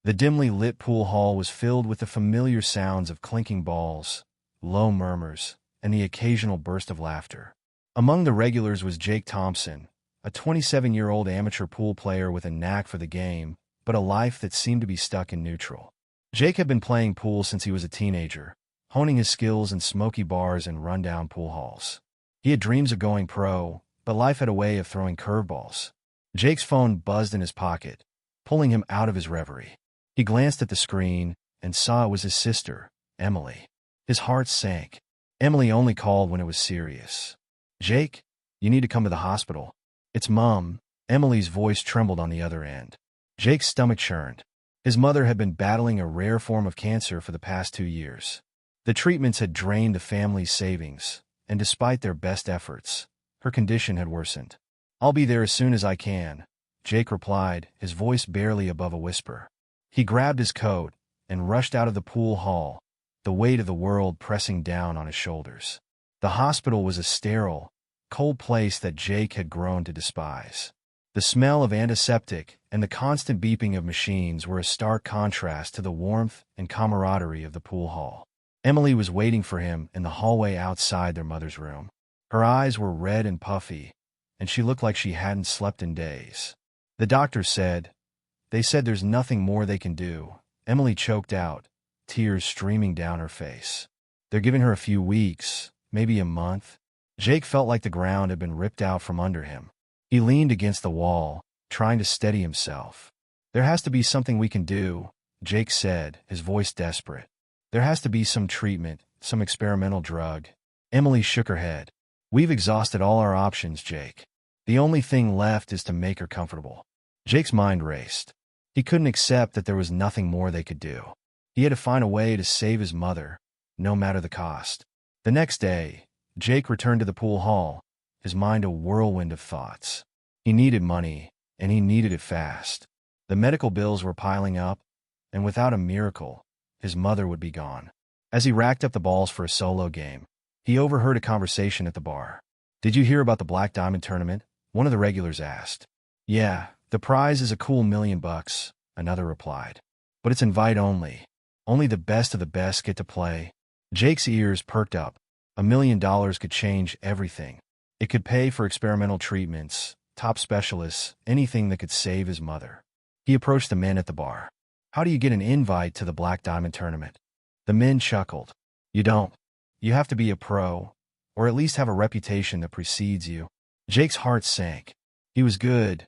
The dimly lit pool hall was filled with the familiar sounds of clinking balls, low murmurs, and the occasional burst of laughter. Among the regulars was Jake Thompson, a 27-year-old amateur pool player with a knack for the game, but a life that seemed to be stuck in neutral. Jake had been playing pool since he was a teenager, honing his skills in smoky bars and rundown pool halls. He had dreams of going pro, but life had a way of throwing curveballs. Jake's phone buzzed in his pocket, pulling him out of his reverie. He glanced at the screen and saw it was his sister, Emily. His heart sank. Emily only called when it was serious. "Jake, you need to come to the hospital." "It's Mom." Emily's voice trembled on the other end. Jake's stomach churned. His mother had been battling a rare form of cancer for the past 2 years. The treatments had drained the family's savings, and despite their best efforts, her condition had worsened. "I'll be there as soon as I can," Jake replied, his voice barely above a whisper. He grabbed his coat and rushed out of the pool hall, the weight of the world pressing down on his shoulders. The hospital was a sterile, cold place that Jake had grown to despise. The smell of antiseptic and the constant beeping of machines were a stark contrast to the warmth and camaraderie of the pool hall. Emily was waiting for him in the hallway outside their mother's room. Her eyes were red and puffy, and she looked like she hadn't slept in days. "The doctor said, they said there's nothing more they can do," Emily choked out, tears streaming down her face. "They're giving her a few weeks, maybe a month." Jake felt like the ground had been ripped out from under him. He leaned against the wall, trying to steady himself. "There has to be something we can do," Jake said, his voice desperate. "There has to be some treatment, some experimental drug." Emily shook her head. "We've exhausted all our options, Jake. The only thing left is to make her comfortable." Jake's mind raced. He couldn't accept that there was nothing more they could do. He had to find a way to save his mother, no matter the cost. The next day, Jake returned to the pool hall, his mind a whirlwind of thoughts. He needed money, and he needed it fast. The medical bills were piling up, and without a miracle, his mother would be gone. As he racked up the balls for a solo game, he overheard a conversation at the bar. "Did you hear about the Black Diamond tournament?" one of the regulars asked. "Yeah, the prize is a cool $1,000,000, another replied. "But it's invite only. Only the best of the best get to play." Jake's ears perked up. $1,000,000 could change everything. It could pay for experimental treatments, top specialists, anything that could save his mother. He approached the men at the bar. "How do you get an invite to the Black Diamond tournament?" The men chuckled. "You don't. You have to be a pro, or at least have a reputation that precedes you." Jake's heart sank. He was good,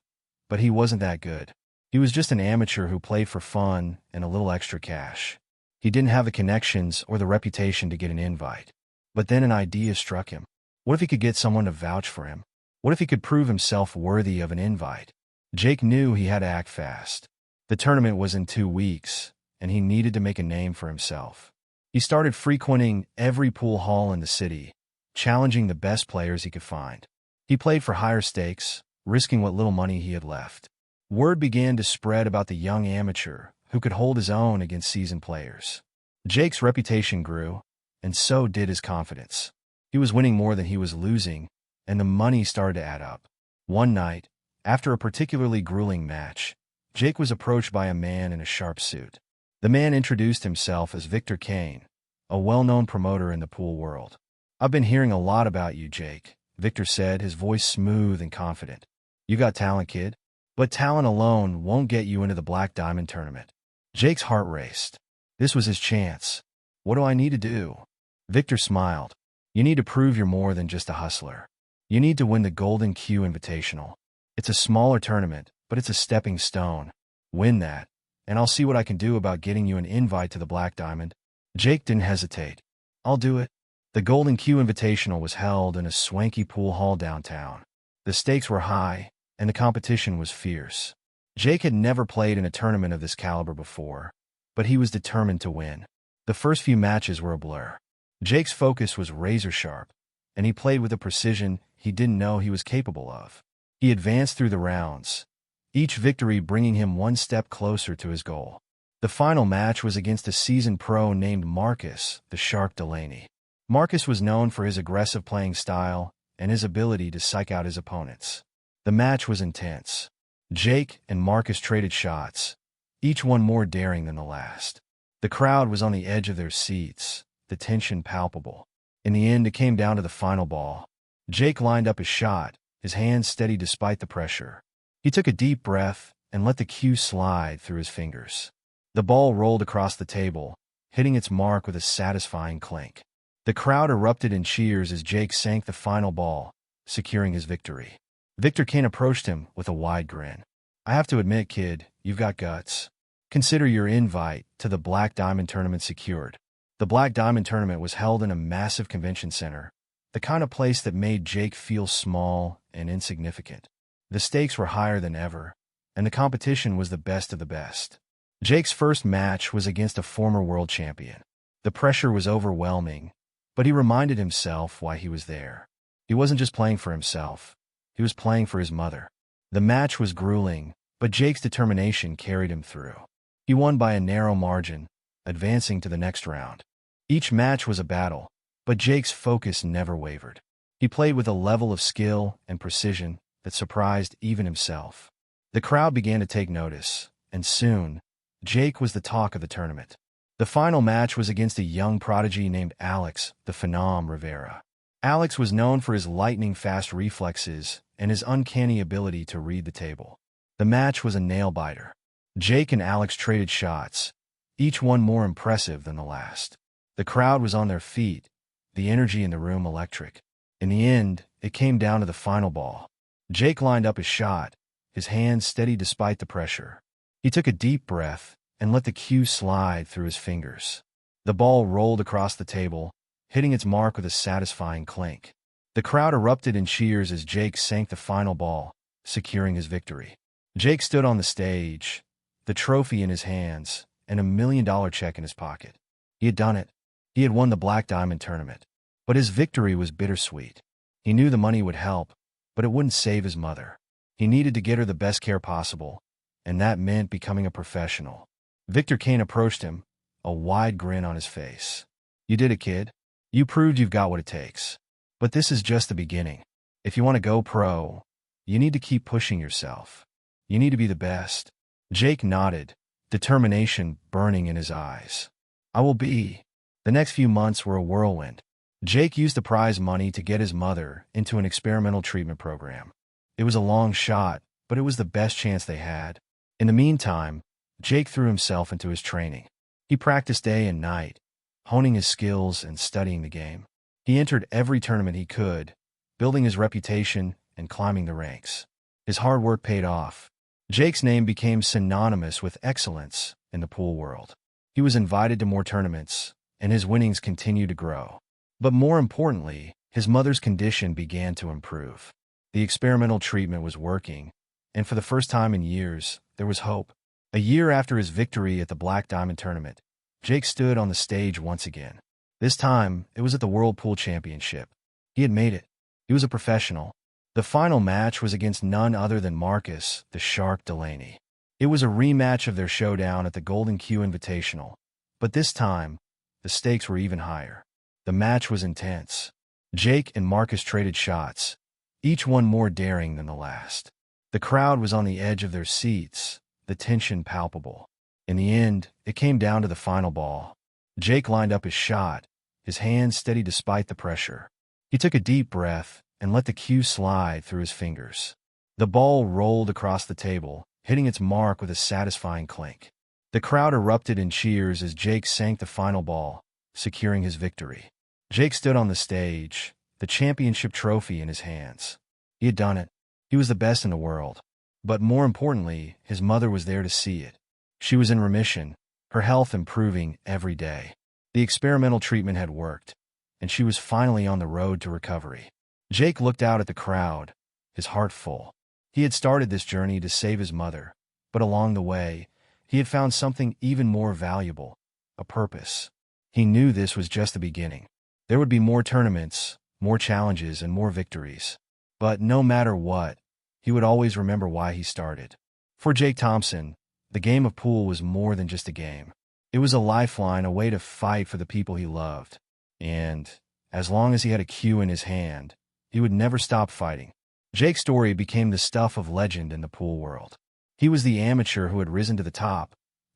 but he wasn't that good. He was just an amateur who played for fun and a little extra cash. He didn't have the connections or the reputation to get an invite. But then an idea struck him. What if he could get someone to vouch for him? What if he could prove himself worthy of an invite? Jake knew he had to act fast. The tournament was in 2 weeks, and he needed to make a name for himself. He started frequenting every pool hall in the city, challenging the best players he could find. He played for higher stakes, risking what little money he had left. Word began to spread about the young amateur who could hold his own against seasoned players. Jake's reputation grew, and so did his confidence. He was winning more than he was losing, and the money started to add up. One night, after a particularly grueling match, Jake was approached by a man in a sharp suit. The man introduced himself as Victor Kane, a well-known promoter in the pool world. "I've been hearing a lot about you, Jake," Victor said, his voice smooth and confident. "You got talent, kid. But talent alone won't get you into the Black Diamond tournament." Jake's heart raced. This was his chance. "What do I need to do?" Victor smiled. "You need to prove you're more than just a hustler. You need to win the Golden Q Invitational. It's a smaller tournament, but it's a stepping stone. Win that, and I'll see what I can do about getting you an invite to the Black Diamond." Jake didn't hesitate. "I'll do it." The Golden Q Invitational was held in a swanky pool hall downtown. The stakes were high, and the competition was fierce. Jake had never played in a tournament of this caliber before, but he was determined to win. The first few matches were a blur. Jake's focus was razor-sharp, and he played with a precision he didn't know he was capable of. He advanced through the rounds, each victory bringing him one step closer to his goal. The final match was against a seasoned pro named Marcus, the Shark Delaney. Marcus was known for his aggressive playing style and his ability to psych out his opponents. The match was intense. Jake and Marcus traded shots, each one more daring than the last. The crowd was on the edge of their seats, the tension palpable. In the end, it came down to the final ball. Jake lined up his shot, his hands steady despite the pressure. He took a deep breath and let the cue slide through his fingers. The ball rolled across the table, hitting its mark with a satisfying clink. The crowd erupted in cheers as Jake sank the final ball, securing his victory. Victor Kane approached him with a wide grin. "I have to admit, kid, you've got guts. Consider your invite to the Black Diamond Tournament secured." The Black Diamond Tournament was held in a massive convention center, the kind of place that made Jake feel small and insignificant. The stakes were higher than ever, and the competition was the best of the best. Jake's first match was against a former world champion. The pressure was overwhelming, but he reminded himself why he was there. He wasn't just playing for himself, he was playing for his mother. The match was grueling, but Jake's determination carried him through. He won by a narrow margin, advancing to the next round. Each match was a battle, but Jake's focus never wavered. He played with a level of skill and precision that surprised even himself. The crowd began to take notice, and soon, Jake was the talk of the tournament. The final match was against a young prodigy named Alex, the Phenom Rivera. Alex was known for his lightning-fast reflexes and his uncanny ability to read the table. The match was a nail-biter. Jake and Alex traded shots, each one more impressive than the last. The crowd was on their feet, the energy in the room electric. In the end, it came down to the final ball. Jake lined up his shot, his hands steady despite the pressure. He took a deep breath and let the cue slide through his fingers. The ball rolled across the table, hitting its mark with a satisfying clink. The crowd erupted in cheers as Jake sank the final ball, securing his victory. Jake stood on the stage, the trophy in his hands, and $1 million check in his pocket. He had done it. He had won the Black Diamond Tournament. But his victory was bittersweet. He knew the money would help, but it wouldn't save his mother. He needed to get her the best care possible, and that meant becoming a professional. Victor Kane approached him, a wide grin on his face. "You did it, kid. You proved you've got what it takes. But this is just the beginning. If you want to go pro, you need to keep pushing yourself. You need to be the best." Jake nodded, determination burning in his eyes. "I will be." The next few months were a whirlwind. Jake used the prize money to get his mother into an experimental treatment program. It was a long shot, but it was the best chance they had. In the meantime, Jake threw himself into his training. He practiced day and night, honing his skills and studying the game. He entered every tournament he could, building his reputation and climbing the ranks. His hard work paid off. Jake's name became synonymous with excellence in the pool world. He was invited to more tournaments, and his winnings continued to grow. But more importantly, his mother's condition began to improve. The experimental treatment was working, and for the first time in years, there was hope. A year after his victory at the Black Diamond Tournament, Jake stood on the stage once again. This time, it was at the World Pool Championship. He had made it. He was a professional. The final match was against none other than Marcus, the Shark Delaney. It was a rematch of their showdown at the Golden Q Invitational, but this time, the stakes were even higher. The match was intense. Jake and Marcus traded shots, each one more daring than the last. The crowd was on the edge of their seats, the tension palpable. In the end, it came down to the final ball. Jake lined up his shot, his hands steady despite the pressure. He took a deep breath and let the cue slide through his fingers. The ball rolled across the table, hitting its mark with a satisfying clink. The crowd erupted in cheers as Jake sank the final ball, securing his victory. Jake stood on the stage, the championship trophy in his hands. He had done it. He was the best in the world. But more importantly, his mother was there to see it. She was in remission, her health improving every day. The experimental treatment had worked, and she was finally on the road to recovery. Jake looked out at the crowd, his heart full. He had started this journey to save his mother, but along the way, he had found something even more valuable, a purpose. He knew this was just the beginning. There would be more tournaments, more challenges, and more victories. But no matter what, he would always remember why he started. For Jake Thompson, the game of pool was more than just a game. It was a lifeline, a way to fight for the people he loved. And as long as he had a cue in his hand, he would never stop fighting. Jake's story became the stuff of legend in the pool world. He was the amateur who had risen to the top,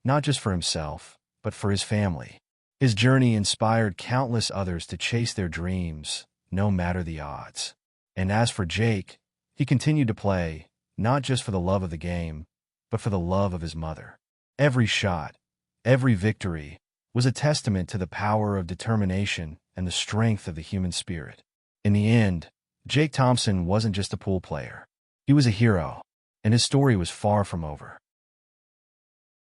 not just for himself, but for his family. His journey inspired countless others to chase their dreams, no matter the odds. And as for Jake, he continued to play, not just for the love of the game, but for the love of his mother. Every shot, every victory, was a testament to the power of determination and the strength of the human spirit. In the end, Jake Thompson wasn't just a pool player. He was a hero, and his story was far from over.